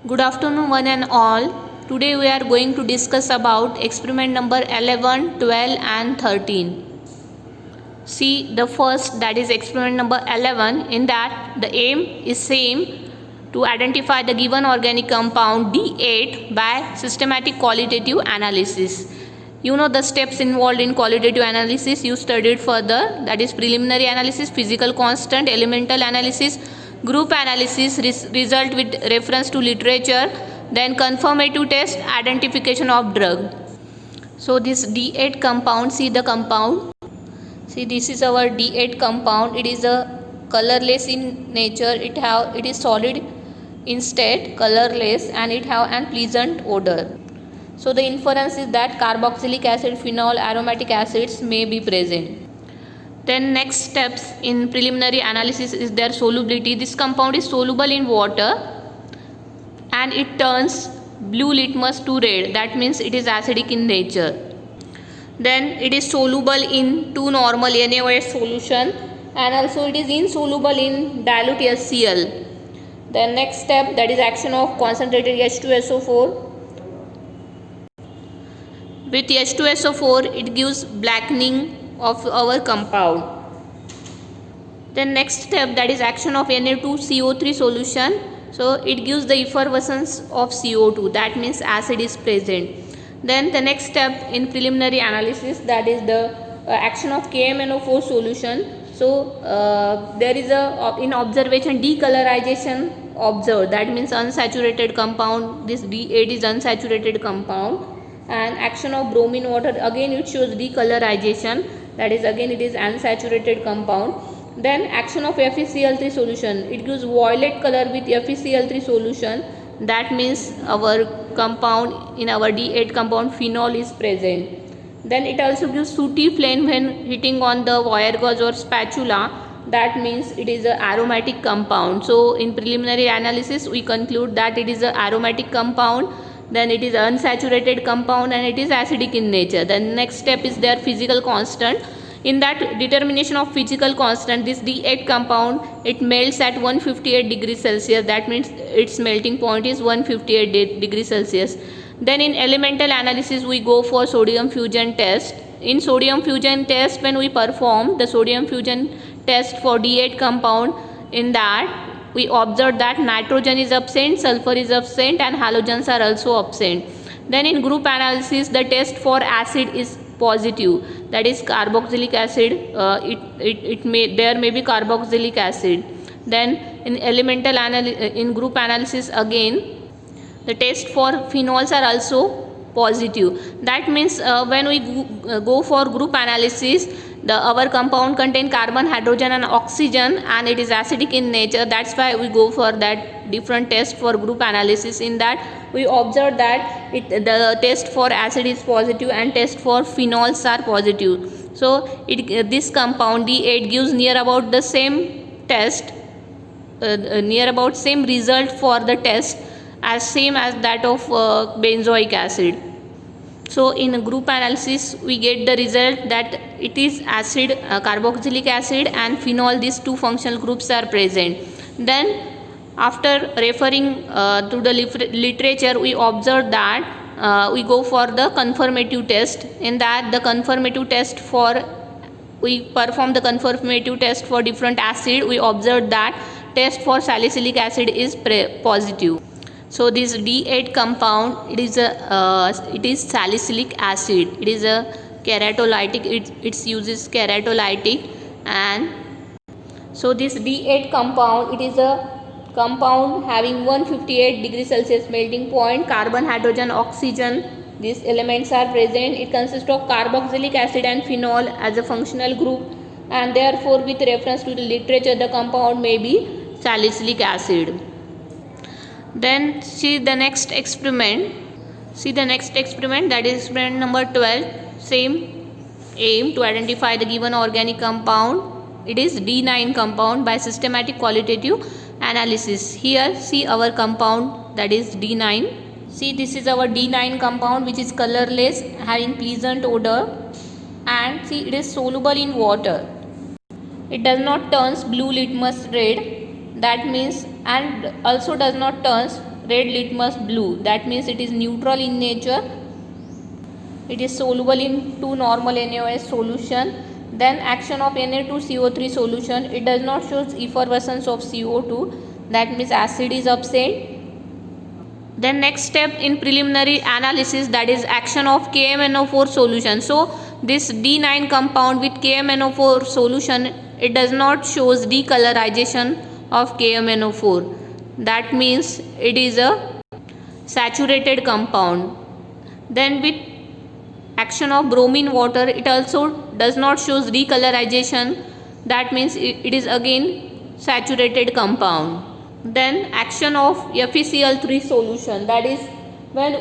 Good afternoon one and all. Today we are going to discuss about experiment number 11, 12 and 13. See the first, that is experiment number 11. In that the aim is same, to identify the given organic compound D8 by systematic qualitative analysis. You know the steps involved in qualitative analysis you studied further, that is preliminary analysis, physical constant, elemental analysis, group analysis, result with reference to literature, then confirmative test, identification of drug. So this D8 compound, see the compound. See, this is our D8 compound. It is a colorless in nature. It is solid in state, colorless, and it have an pleasant odor. So the inference is that carboxylic acid, phenol, aromatic acids may be present. Then next steps in preliminary analysis is their solubility. This compound is soluble in water and it turns blue litmus to red. That means it is acidic in nature. Then it is soluble in 2 normal NaOH solution and also it is insoluble in dilute HCl. Then next step, that is action of concentrated H2SO4. With H2SO4 it gives blackening of our compound. Then next step, that is action of Na2CO3 solution. So it gives the effervescence of CO2, that means acid is present. Then the next step in preliminary analysis, that is the action of KMNO4 solution. So there is a in observation decolorization observed, that means unsaturated compound. This D8 is unsaturated compound. And action of bromine water, again it shows decolorization, that is again it is unsaturated compound. Then action of FeCl3 solution, it gives violet color with FeCl3 solution, that means our compound, in our D8 compound, phenol is present. Then it also gives sooty flame when hitting on the wire gauze or spatula, that means it is an aromatic compound. So in preliminary analysis we conclude that it is an aromatic compound, then it is unsaturated compound and it is acidic in nature. The next step is their physical constant. In that determination of physical constant, this D8 compound, it melts at 158 degrees Celsius, that means its melting point is 158 degrees Celsius. Then in elemental analysis we go for sodium fusion test. In sodium fusion test, when we perform the sodium fusion test for D8 compound, in that we observe that nitrogen is absent, sulfur is absent and halogens are also absent. Then in group analysis the test for acid is positive, that is carboxylic acid, there may be carboxylic acid. Then in elemental in group analysis, again the test for phenols are also positive. That means when we go for group analysis, our compound contain carbon, hydrogen and oxygen and it is acidic in nature. That's why we go for that different test for group analysis. In that we observe that the test for acid is positive and test for phenols are positive. So this compound D8 gives near about the same test, near about same result for the test as same as that of benzoic acid. So in a group analysis we get the result that it is acid, carboxylic acid and phenol, these two functional groups are present. Then after referring to the literature, we observe that we go for the confirmative test. In that the confirmative test we perform the confirmative test for different acid. We observe that test for salicylic acid is positive. So this D8 compound, it is salicylic acid. It is a keratolytic. It uses keratolytic, and so this D8 compound, it is a compound having 158 degrees Celsius melting point. Carbon, hydrogen, oxygen, these elements are present. It consists of carboxylic acid and phenol as a functional group, and therefore with reference to the literature the compound may be salicylic acid. Then see the next experiment. That is experiment number 12. Same aim, to identify the given organic compound. It is D9 compound by systematic qualitative analysis. Here see our compound, that is D9. See, this is our D9 compound, which is colorless, having pleasant odor, and see it is soluble in water. It does not turns blue litmus red, that means, and also does not turns red litmus blue, that means it is neutral in nature. It is soluble in 2 normal NaOH solution. Then action of Na2CO3 solution, it does not show effervescence of CO2, that means acid is absent. Then next step in preliminary analysis, that is action of KMNO4 solution. So this D9 compound with KMNO4 solution, it does not shows decolorization of KMNO4, that means it is a saturated compound. Then with action of bromine water, it also does not shows decolorization, that means it is again saturated compound. Then action of FeCl3 solution, that is when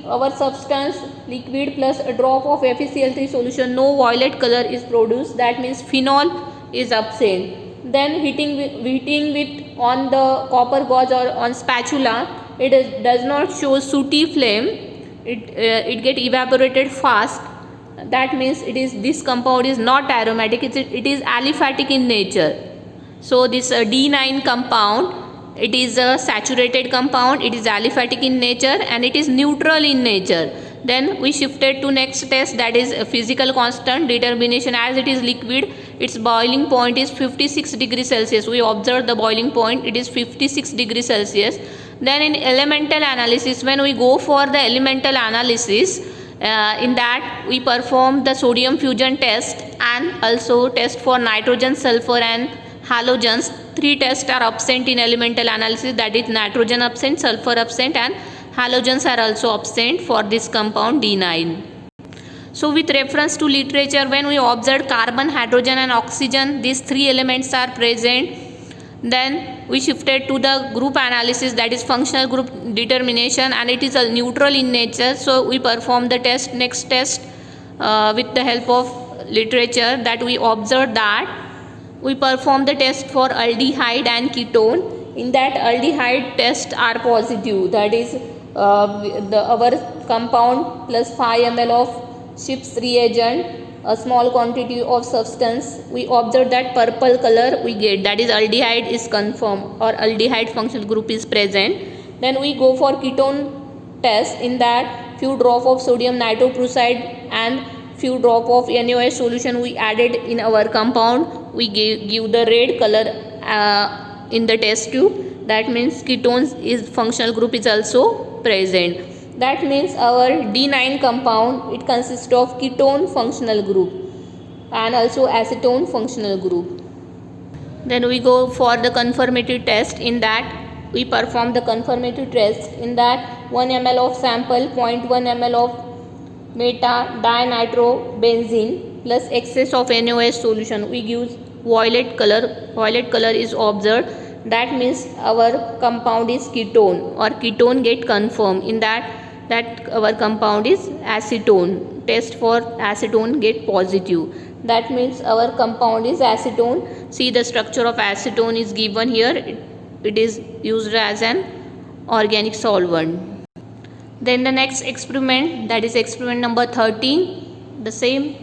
our substance liquid plus a drop of FeCl3 solution, no violet color is produced, that means phenol is absent. Then heating with on the copper gauge or on spatula, it does not show sooty flame, it get evaporated fast, that means this compound is not aromatic, it is aliphatic in nature. So this D9 compound, it is a saturated compound, it is aliphatic in nature and it is neutral in nature. Then we shifted to next test, that is a physical constant determination. As it is liquid, its boiling point is 56 degrees Celsius. We observe the boiling point, it is 56 degrees Celsius. Then in elemental analysis, when we go for the elemental analysis, in that we perform the sodium fusion test and also test for nitrogen, sulfur and halogens. 3 tests are absent in elemental analysis, that is nitrogen absent, sulfur absent and halogens are also absent for this compound D9. So with reference to literature, when we observe carbon, hydrogen and oxygen, these 3 elements are present. Then we shifted to the group analysis, that is functional group determination, and it is a neutral in nature. So we perform the next test with the help of literature, that we observed that we perform the test for aldehyde and ketone. In that aldehyde test are positive, that is our compound plus 5 ml of Schiff's reagent, a small quantity of substance, we observe that purple color we get, that is aldehyde is confirmed or aldehyde functional group is present. Then we go for ketone test, in that few drop of sodium nitroprusside and few drop of NaOH solution we added in our compound, we give the red color in the test tube, that means ketones is functional group is also present. That means our D9 compound, it consists of ketone functional group and also acetone functional group. Then we go for the confirmatory test, in that we perform the confirmatory test, in that 1 ml of sample, 0.1 ml of meta dinitrobenzene plus excess of NaOH solution, we give violet color is observed, that means our compound is ketone or ketone get confirmed, in that our compound is acetone, test for acetone get positive, that means our compound is acetone. See the structure of acetone is given here, it is used as an organic solvent. Then the next experiment, that is experiment number 13, the same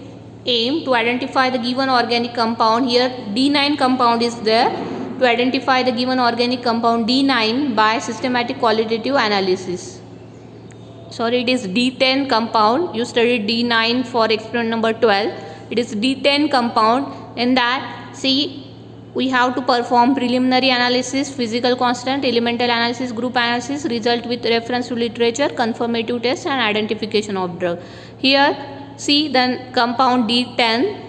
aim to identify the given organic compound. Here D9 compound is there, to identify the given organic compound D9 by systematic qualitative analysis. Sorry, it is D10 compound, you studied D9 for experiment number 12, it is D10 compound. In that, see, we have to perform preliminary analysis, physical constant, elemental analysis, group analysis, result with reference to literature, confirmative test and identification of drug. Here see the compound D10,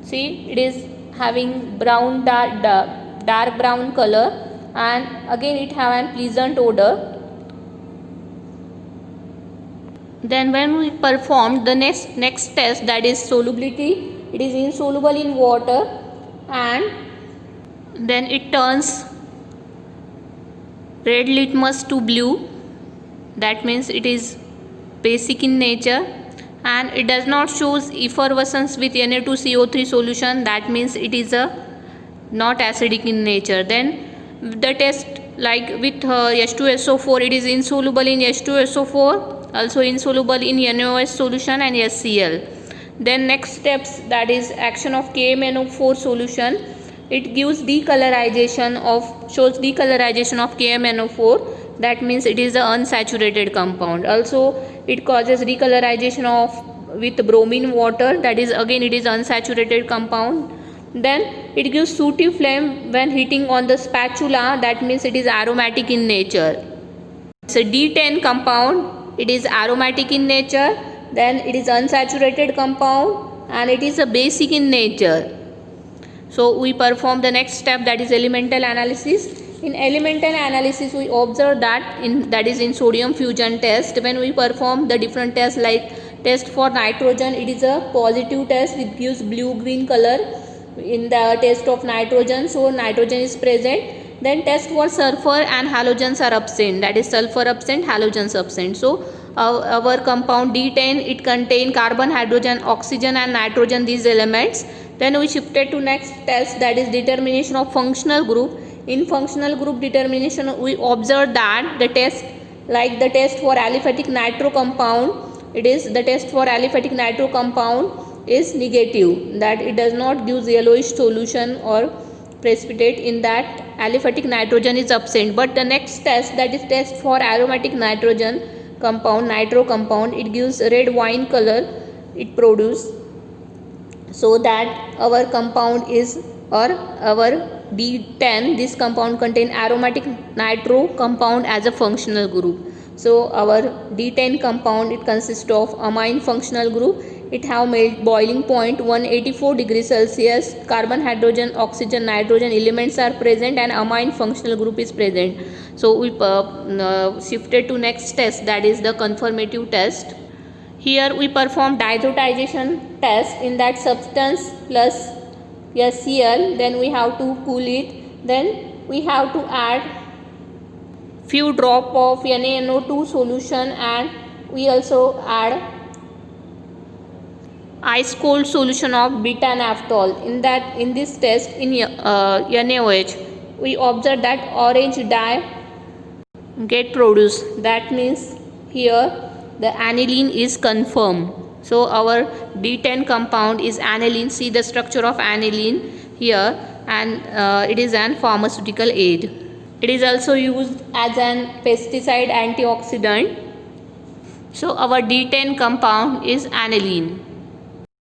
see it is having brown dark brown color and again it have a pleasant odor. Then when we performed the next test, that is solubility, it is insoluble in water and then it turns red litmus to blue, that means it is basic in nature and it does not shows effervescence with Na2CO3 solution, that means it is not acidic in nature. Then the test like with H2SO4, it is insoluble in H2SO4, also insoluble in NaOH solution and HCl. Then next steps, that is action of KMnO4 solution. It gives decolorization of, shows decolorization of KMnO4. That means it is an unsaturated compound. Also it causes decolorization of with bromine water, that is again it is unsaturated compound. Then it gives sooty flame when heating on the spatula, that means it is aromatic in nature. It's a D10 compound, it is aromatic in nature, then it is unsaturated compound and it is a basic in nature. So we perform the next step, that is elemental analysis. In elemental analysis we observe that in sodium fusion test, when we perform the different tests like test for nitrogen, it is a positive test, it gives blue green color in the test of nitrogen, so nitrogen is present. Then test for sulfur and halogens are absent, that is sulfur absent, halogens absent. So our compound D10, it contain carbon, hydrogen, oxygen and nitrogen, these elements. Then we shifted to next test, that is determination of functional group. In functional group determination we observe that the test, like the test for aliphatic nitro compound, it is the test for aliphatic nitro compound is negative, that it does not give yellowish solution or precipitate, in that aliphatic nitrogen is absent. But the next test, that is test for aromatic nitrogen compound, nitro compound, it gives red wine color, it produce, so that our compound is, or our D10, this compound contain aromatic nitro compound as a functional group. So our D10 compound, it consists of amine functional group, it have boiling point 184 degrees Celsius, carbon, hydrogen, oxygen, nitrogen elements are present and amine functional group is present. So we shifted to next test, that is the conformative test. Here we perform diazotization test, in that substance plus HCl, then we have to cool it, then we have to add few drop of NaNO2 solution and we also add ice cold solution of beta naphthol. In this test in NaOH we observe that orange dye get produced, that means here the aniline is confirmed. So our D10 compound is aniline, see the structure of aniline here, and it is an pharmaceutical aid. It is also used as an pesticide antioxidant. So our D10 compound is aniline.